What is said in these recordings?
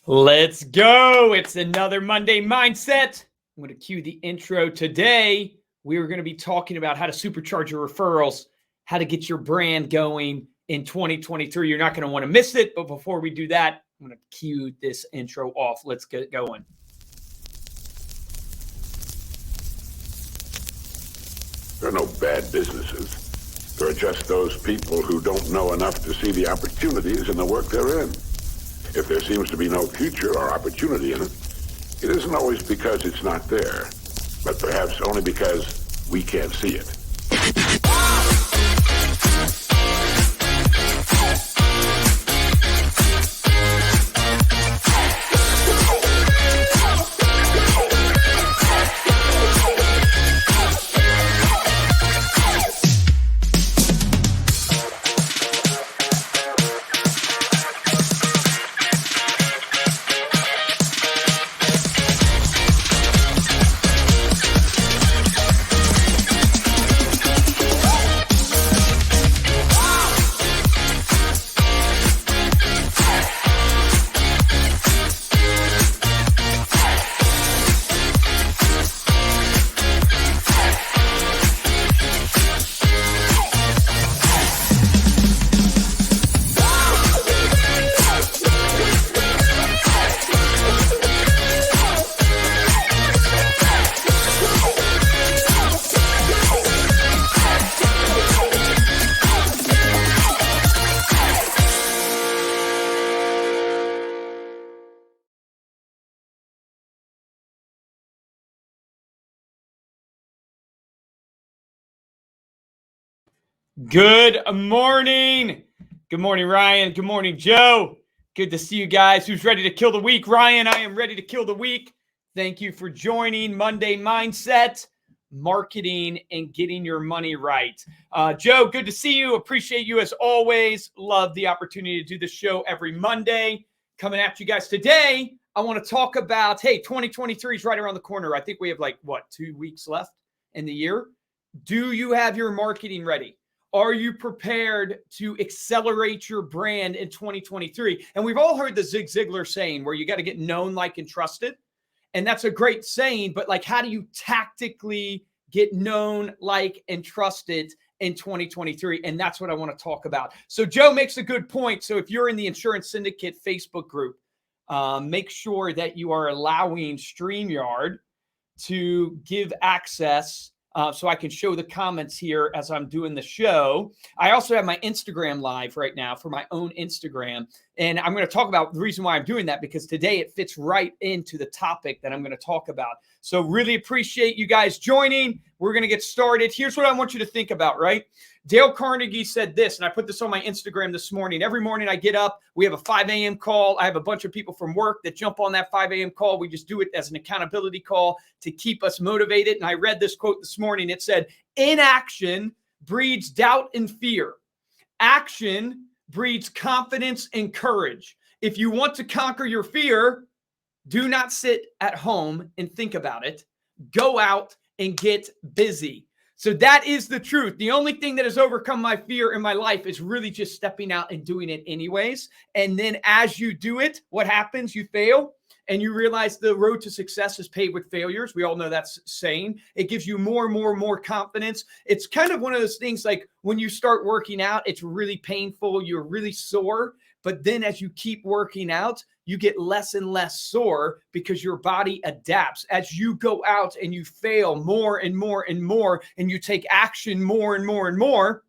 Let's go. It's another Monday Mindset. I'm going to cue the intro. Today, we are going to be talking about how to supercharge your referrals, how to get your brand going in 2023. You're not going to want to miss it. But before we do that, I'm going to cue this intro off. Let's get going. There are no bad businesses. There are just those people who don't know enough to see the opportunities in the work they're in. If there seems to be no future or opportunity in it, it isn't always because it's not there, but perhaps only because we can't see it. Good morning. Good morning, Ryan. Good morning, Joe. Good to see you guys. Who's ready to kill the week? Ryan, I am ready to kill the week. Thank you for joining Monday Mindset, marketing and getting your money right. Joe, good to see you. Appreciate you as always. Love the opportunity to do this show every Monday. Coming at you guys today, I want to talk about, 2023 is right around the corner. I think we have 2 weeks left in the year. Do you have your marketing ready? Are you prepared to accelerate your brand in 2023? And we've all heard the Zig Ziglar saying where you got to get known, liked, and trusted. And that's a great saying, but how do you tactically get known, liked, and trusted in 2023? And that's what I want to talk about. So Joe makes a good point. So if you're in the Insurance Syndicate Facebook group, make sure that you are allowing StreamYard to give access so I can show the comments here as I'm doing the show. I also have my Instagram live right now for my own Instagram. And I'm going to talk about the reason why I'm doing that, because today it fits right into the topic that I'm going to talk about. So really appreciate you guys joining. We're going to get started. Here's what I want you to think about, right? Dale Carnegie said this, and I put this on my Instagram this morning. Every morning I get up, we have a 5 a.m. call. I have a bunch of people from work that jump on that 5 a.m. call. We just do it as an accountability call to keep us motivated. And I read this quote this morning. It said, inaction breeds doubt and fear. Action breeds confidence and courage. If you want to conquer your fear, do not sit at home and think about it. Go out and get busy. So that is the truth. The only thing that has overcome my fear in my life is really just stepping out and doing it anyways. And then as you do it, what happens? You fail and you realize the road to success is paved with failures. We all know that's saying. It gives you more and more and more confidence. It's kind of one of those things like when you start working out, it's really painful. You're really sore. But then as you keep working out, you get less and less sore because your body adapts. As you go out and you fail more and more and more, and you take action more and more and more,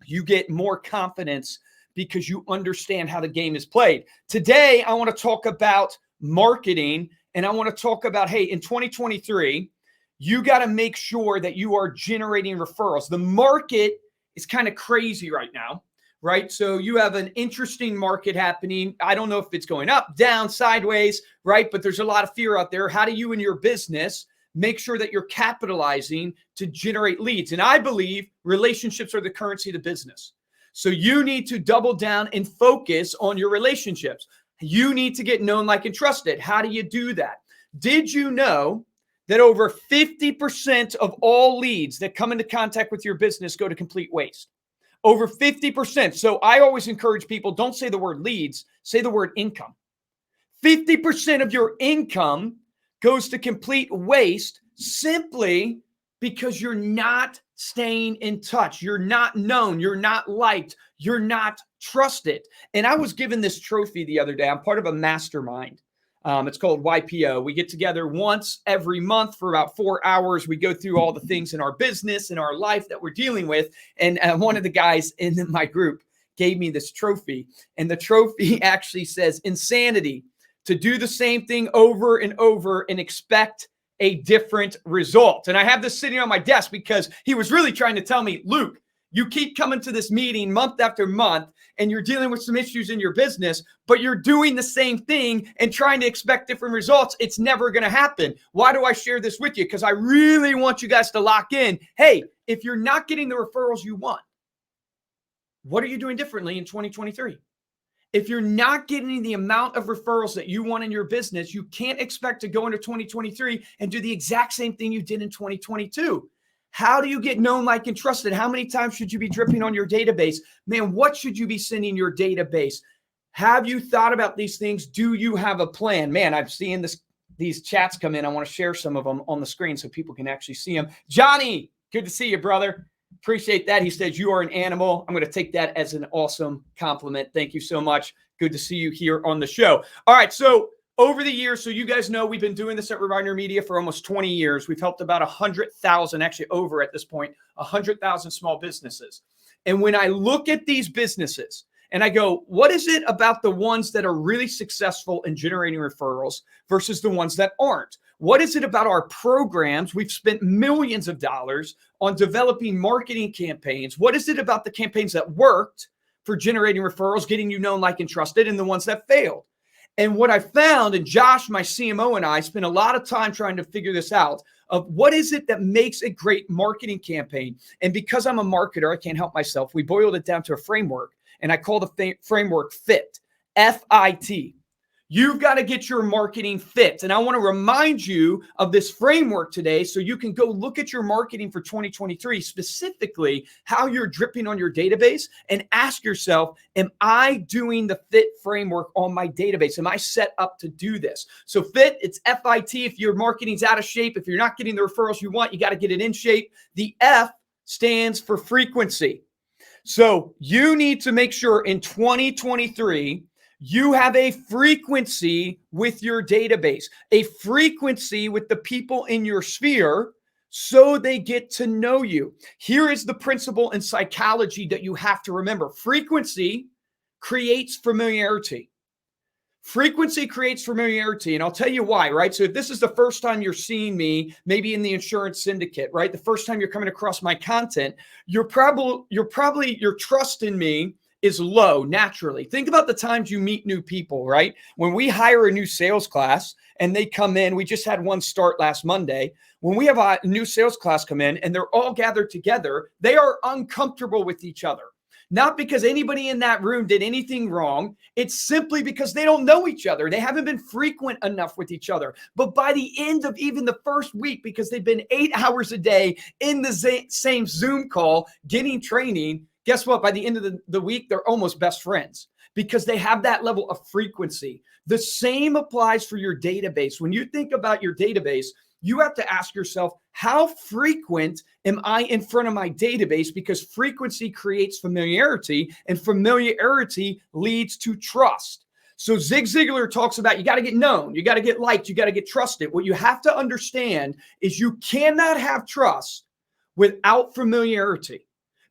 you get more confidence because you understand how the game is played. Today, I want to talk about marketing, and I want to talk about, in 2023, you got to make sure that you are generating referrals. The market is kind of crazy right now. Right? So you have an interesting market happening. I don't know if it's going up, down, sideways, right? But there's a lot of fear out there. How do you in your business make sure that you're capitalizing to generate leads? And I believe relationships are the currency of the business. So you need to double down and focus on your relationships. You need to get known, liked, and trusted. How do you do that? Did you know that over 50% of all leads that come into contact with your business go to complete waste? Over 50%. So I always encourage people, don't say the word leads, say the word income. 50% of your income goes to complete waste simply because you're not staying in touch. You're not known. You're not liked. You're not trusted. And I was given this trophy the other day. I'm part of a mastermind. It's called YPO. We get together once every month for about 4 hours. We go through all the things in our business and our life that we're dealing with. And one of the guys in my group gave me this trophy. And the trophy actually says insanity, to do the same thing over and over and expect a different result. And I have this sitting on my desk because he was really trying to tell me, Luke, you keep coming to this meeting month after month and you're dealing with some issues in your business, but you're doing the same thing and trying to expect different results. It's never going to happen. Why do I share this with you? Because I really want you guys to lock in. Hey, if you're not getting the referrals you want, what are you doing differently in 2023? If you're not getting the amount of referrals that you want in your business, you can't expect to go into 2023 and do the exact same thing you did in 2022. How do you get known, liked, and trusted? How many times should you be dripping on your database? Man, what should you be sending your database? Have you thought about these things? Do you have a plan? Man, I've seen these chats come in. I want to share some of them on the screen so people can actually see them. Johnny, good to see you, brother. Appreciate that. He says, you are an animal. I'm going to take that as an awesome compliment. Thank you so much. Good to see you here on the show. All right. So over the years, so you guys know we've been doing this at Reminder Media for almost 20 years. We've helped about 100,000, actually over at this point, 100,000 small businesses. And when I look at these businesses and I go, what is it about the ones that are really successful in generating referrals versus the ones that aren't? What is it about our programs? We've spent millions of dollars on developing marketing campaigns. What is it about the campaigns that worked for generating referrals, getting you known, liked, and trusted, and the ones that failed? And what I found, and Josh, my CMO, and I spent a lot of time trying to figure this out, of what is it that makes a great marketing campaign? And because I'm a marketer, I can't help myself. We boiled it down to a framework, and I call the framework FIT, F-I-T. You've got to get your marketing fit. And I want to remind you of this framework today so you can go look at your marketing for 2023, specifically how you're dripping on your database, and ask yourself, am I doing the FIT framework on my database? Am I set up to do this? So FIT, it's F-I-T. If your marketing's out of shape, if you're not getting the referrals you want, you got to get it in shape. The F stands for frequency. So you need to make sure in 2023, you have a frequency with your database, a frequency with the people in your sphere so they get to know you. Here is the principle in psychology that you have to remember. Frequency creates familiarity. Frequency creates familiarity. And I'll tell you why, right? So if this is the first time you're seeing me, maybe in the insurance syndicate, right? The first time you're coming across my content, your trust in me is low naturally. Think about the times you meet new people, right? When we hire a new sales class and they come in, we just had one start last Monday. When we have a new sales class come in and they're all gathered together, they are uncomfortable with each other. Not because anybody in that room did anything wrong. It's simply because they don't know each other. They haven't been frequent enough with each other. But by the end of even the first week, because they've been 8 hours a day in the same Zoom call, getting training, guess what? By the end of the week, they're almost best friends because they have that level of frequency. The same applies for your database. When you think about your database, you have to ask yourself, how frequent am I in front of my database? Because frequency creates familiarity, and familiarity leads to trust. So Zig Ziglar talks about you got to get known, you got to get liked, you got to get trusted. What you have to understand is you cannot have trust without familiarity.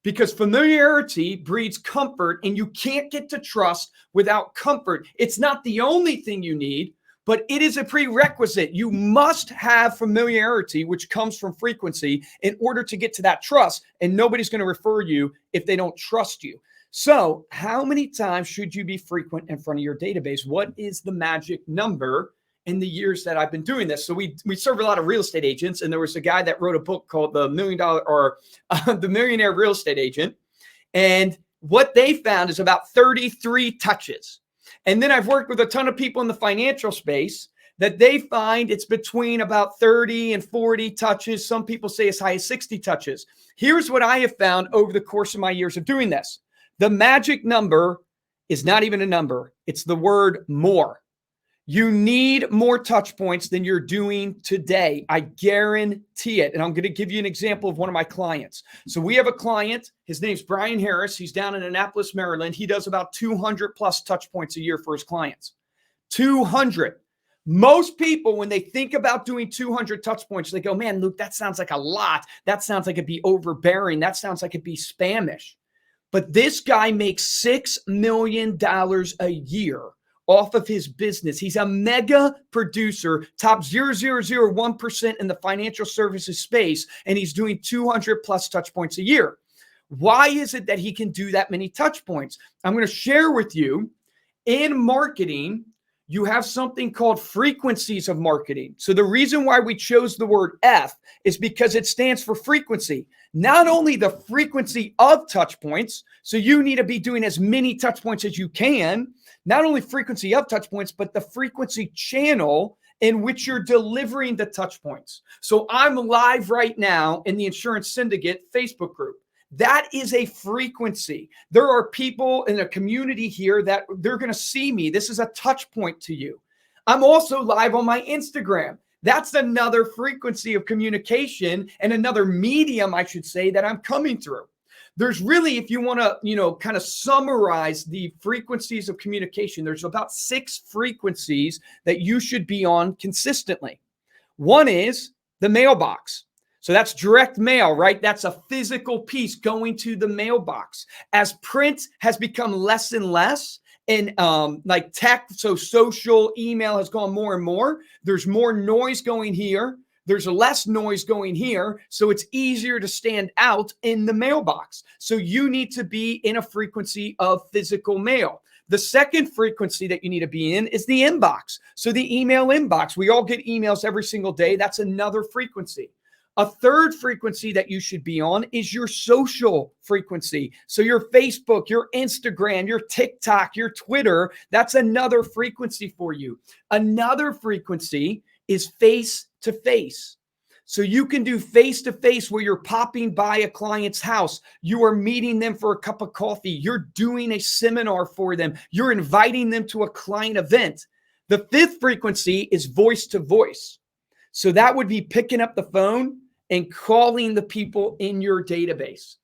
Because familiarity breeds comfort, and you can't get to trust without comfort. It's not the only thing you need, but it is a prerequisite. You must have familiarity, which comes from frequency, in order to get to that trust. And nobody's going to refer you if they don't trust you. So how many times should you be frequent in front of your database? What is the magic number in the years that I've been doing this? So we serve a lot of real estate agents, and there was a guy that wrote a book called The Millionaire Real Estate Agent. And what they found is about 33 touches. And then I've worked with a ton of people in the financial space that they find it's between about 30 and 40 touches. Some people say as high as 60 touches. Here's what I have found over the course of my years of doing this. The magic number is not even a number. It's the word more. You need more touch points than you're doing today. I guarantee it. And I'm going to give you an example of one of my clients. So we have a client. His name's Brian Harris. He's down in Annapolis, Maryland. He does about 200 plus touch points a year for his clients. 200. Most people, when they think about doing 200 touch points, they go, man, Luke, that sounds like a lot. That sounds like it'd be overbearing. That sounds like it'd be spammish. But this guy makes $6 million a year off of his business. He's a mega producer, top 0.001% in the financial services space, and he's doing 200 plus touch points a year. Why is it that he can do that many touch points? I'm going to share with you, in marketing, you have something called frequencies of marketing. So the reason why we chose the word F is because it stands for frequency. Not only the frequency of touch points, so you need to be doing as many touch points as you can, not only frequency of touch points, but the frequency channel in which you're delivering the touch points. So I'm live right now in the Insurance Syndicate Facebook group. That is a frequency. There are people in a community here that they're going to see me. This is a touch point to you. I'm also live on my Instagram. That's another frequency of communication and another medium, I should say, that I'm coming through. There's really, if you want to, kind of summarize the frequencies of communication, there's about 6 frequencies that you should be on consistently. One is the mailbox. So that's direct mail, right? That's a physical piece going to the mailbox. As print has become less and less, and like tech, so social, email has gone more and more. There's more noise going here. There's less noise going here. So it's easier to stand out in the mailbox. So you need to be in a frequency of physical mail. The second frequency that you need to be in is the inbox. So the email inbox. We all get emails every single day. That's another frequency. A third frequency that you should be on is your social frequency. So your Facebook, your Instagram, your TikTok, your Twitter, that's another frequency for you. Another frequency is face-to-face. So you can do face-to-face where you're popping by a client's house. You are meeting them for a cup of coffee. You're doing a seminar for them. You're inviting them to a client event. The fifth frequency is voice-to-voice. So that would be picking up the phone and calling the people in your database.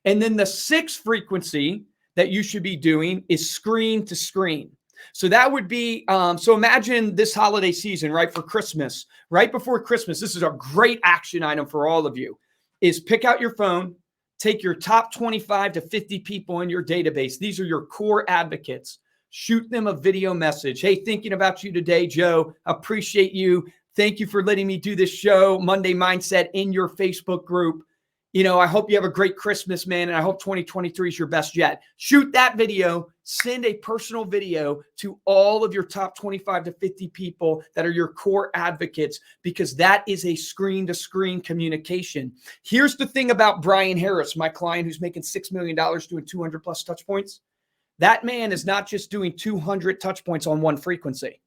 And then the sixth frequency that you should be doing is screen to screen. So that would be, so imagine this holiday season, right, for Christmas, right before Christmas. This is a great action item for all of you, is pick out your phone, take your top 25 to 50 people in your database. These are your core advocates. Shoot them a video message. Hey, thinking about you today, Joe. Appreciate you. Thank you for letting me do this show, Monday Mindset, in your Facebook group. I hope you have a great Christmas, man, and I hope 2023 is your best yet. Shoot that video. Send a personal video to all of your top 25 to 50 people that are your core advocates, because that is a screen-to-screen communication. Here's the thing about Brian Harris, my client who's making $6 million doing 200 plus touch points. That man is not just doing 200 touch points on one frequency.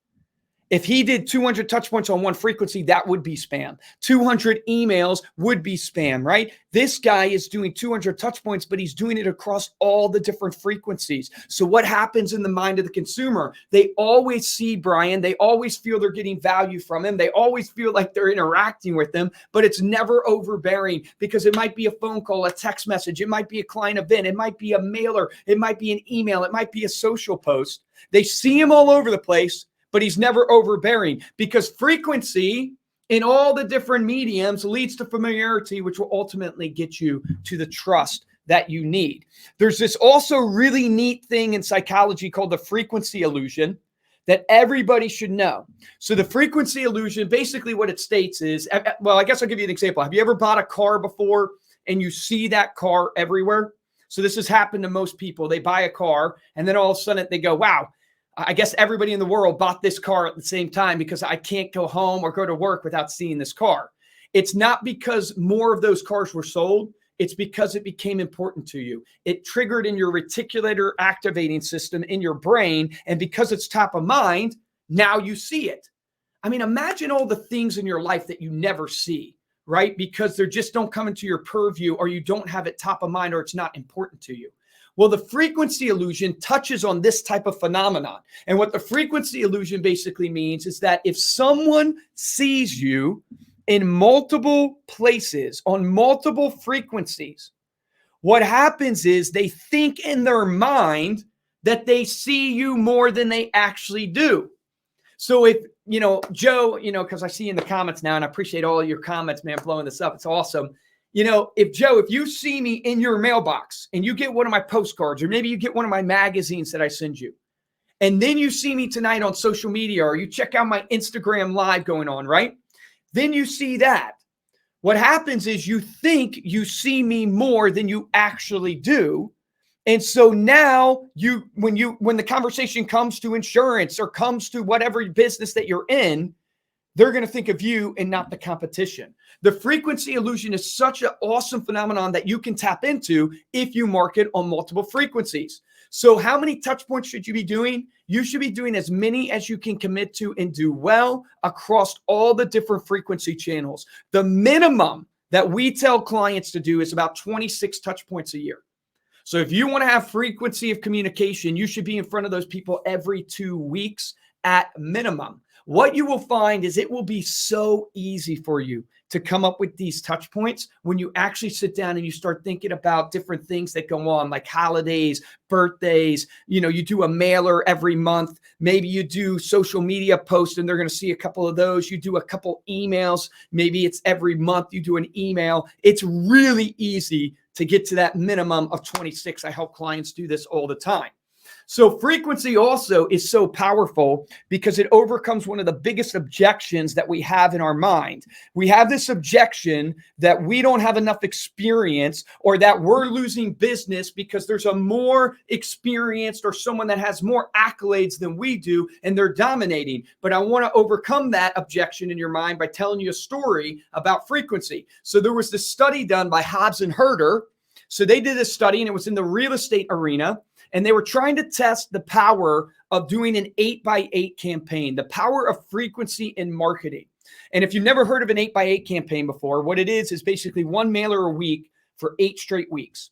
If he did 200 touch points on one frequency, that would be spam. 200 emails would be spam, right? This guy is doing 200 touch points, but he's doing it across all the different frequencies. So what happens in the mind of the consumer? They always see Brian. They always feel they're getting value from him. They always feel like they're interacting with him, but it's never overbearing, because it might be a phone call, a text message. It might be a client event. It might be a mailer. It might be an email. It might be a social post. They see him all over the place, but he's never overbearing, because frequency in all the different mediums leads to familiarity, which will ultimately get you to the trust that you need. There's this also really neat thing in psychology called the frequency illusion that everybody should know. So the frequency illusion, basically what it states is, well, I guess I'll give you an example. Have you ever bought a car before and you see that car everywhere? So this has happened to most people. They buy a car and then all of a sudden they go, wow, I guess everybody in the world bought this car at the same time, because I can't go home or go to work without seeing this car. It's not because more of those cars were sold. It's because it became important to you. It triggered in your reticular activating system in your brain. And because it's top of mind, now you see it. I mean, imagine all the things in your life that you never see, right? Because they just don't come into your purview, or you don't have it top of mind, or it's not important to you. Well, the frequency illusion touches on this type of phenomenon. And what the frequency illusion basically means is that if someone sees you in multiple places on multiple frequencies, what happens is they think in their mind that they see you more than they actually do. So if, Joe, because I see in the comments now, and I appreciate all your comments, man, blowing this up. It's awesome. If you see me in your mailbox and you get one of my postcards, or maybe you get one of my magazines that I send you, and then you see me tonight on social media, or you check out my Instagram live going on, right? Then you see that. What happens is you think you see me more than you actually do. And so now when the conversation comes to insurance or comes to whatever business that you're in, they're going to think of you and not the competition. The frequency illusion is such an awesome phenomenon that you can tap into if you market on multiple frequencies. So how many touch points should you be doing? You should be doing as many as you can commit to and do well across all the different frequency channels. The minimum that we tell clients to do is about 26 touch points a year. So if you want to have frequency of communication, you should be in front of those people every 2 weeks at minimum. What you will find is it will be so easy for you to come up with these touch points when you actually sit down and you start thinking about different things that go on, like holidays, birthdays. You do a mailer every month. Maybe you do social media posts and they're going to see a couple of those. You do a couple emails. Maybe it's every month you do an email. It's really easy to get to that minimum of 26. I help clients do this all the time. So frequency also is so powerful because it overcomes one of the biggest objections that we have in our mind. We have this objection that we don't have enough experience, or that we're losing business because there's a more experienced or someone that has more accolades than we do and they're dominating. But I want to overcome that objection in your mind by telling you a story about frequency. So there was this study done by Hobbs and Herder. So they did a study and it was in the real estate arena. And they were trying to test the power of doing an 8x8 campaign, the power of frequency in marketing. And if you've never heard of an 8x8 campaign before, what it is basically one mailer a week for 8 straight weeks.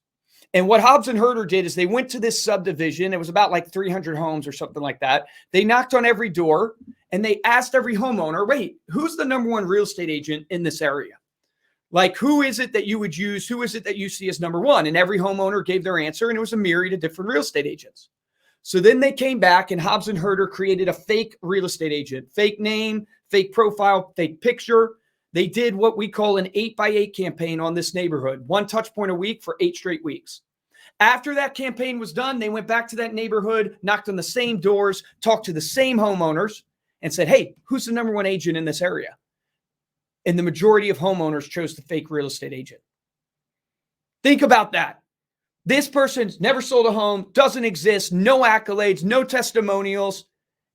And what Hobbs and Herder did is they went to this subdivision. It was about like 300 homes or something like that. They knocked on every door and they asked every homeowner, wait, who's the number one real estate agent in this area? Like, who is it that you would use? Who is it that you see as number one? And every homeowner gave their answer, and it was a myriad of different real estate agents. So then they came back, and Hobbs and Herder created a fake real estate agent, fake name, fake profile, fake picture. They did what we call an 8x8 campaign on this neighborhood, 1 touch point a week for 8 straight weeks. After that campaign was done, they went back to that neighborhood, knocked on the same doors, talked to the same homeowners, and said, hey, who's the number one agent in this area? And the majority of homeowners chose the fake real estate agent. Think about that. This person's never sold a home, doesn't exist, no accolades, no testimonials.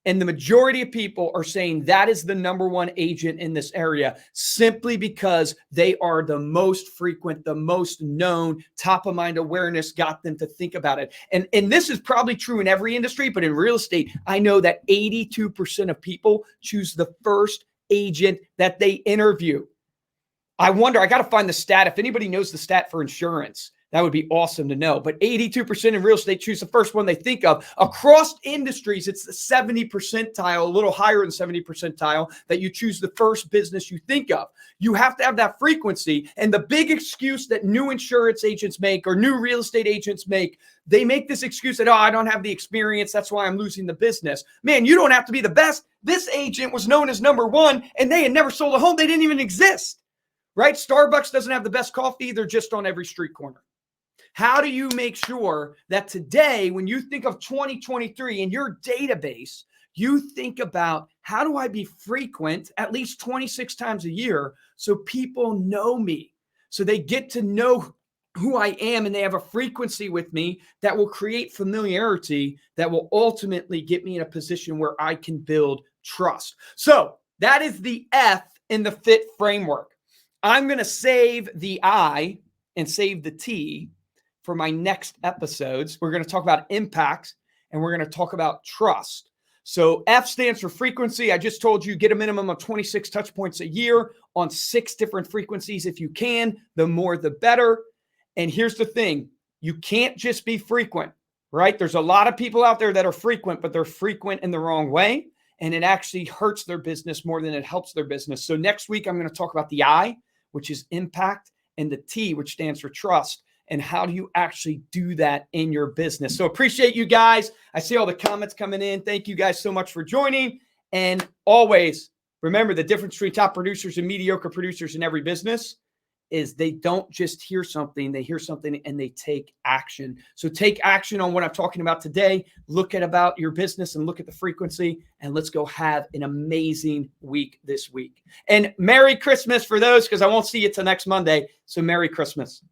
And the majority of people are saying that is the number one agent in this area simply because they are the most frequent, the most known. Top of mind awareness got them to think about it. And this is probably true in every industry, but in real estate, I know that 82% of people choose the first agent that they interview. I wonder, I got to find the stat. If anybody knows the stat for insurance, that would be awesome to know. But 82% in real estate choose the first one they think of. Across industries, it's the 70 percentile, a little higher than 70 percentile, that you choose the first business you think of. You have to have that frequency. And the big excuse that new insurance agents make or new real estate agents make, they make this excuse that, oh, I don't have the experience. That's why I'm losing the business. Man, you don't have to be the best. This agent was known as number one and they had never sold a home. They didn't even exist, right? Starbucks doesn't have the best coffee. They're just on every street corner. How do you make sure that today, when you think of 2023 in your database, you think about how do I be frequent at least 26 times a year so people know me, so they get to know who I am and they have a frequency with me that will create familiarity that will ultimately get me in a position where I can build trust. So that is the F in the FIT framework. I'm going to save the I and save the T for my next episodes. We're going to talk about impact and we're going to talk about trust. So F stands for frequency. I just told you, get a minimum of 26 touch points a year on 6 different frequencies. If you can, the more, the better. And here's the thing. You can't just be frequent, right? There's a lot of people out there that are frequent, but they're frequent in the wrong way. And it actually hurts their business more than it helps their business. So next week, I'm going to talk about the I, which is impact, and the T, which stands for trust. And how do you actually do that in your business? So appreciate you guys. I see all the comments coming in. Thank you guys so much for joining. And always remember, the difference between top producers and mediocre producers in every business is they don't just hear something, they hear something and they take action. So take action on what I'm talking about today. Look at about your business and look at the frequency, and let's go have an amazing week this week. And Merry Christmas for those, because I won't see you till next Monday. So Merry Christmas.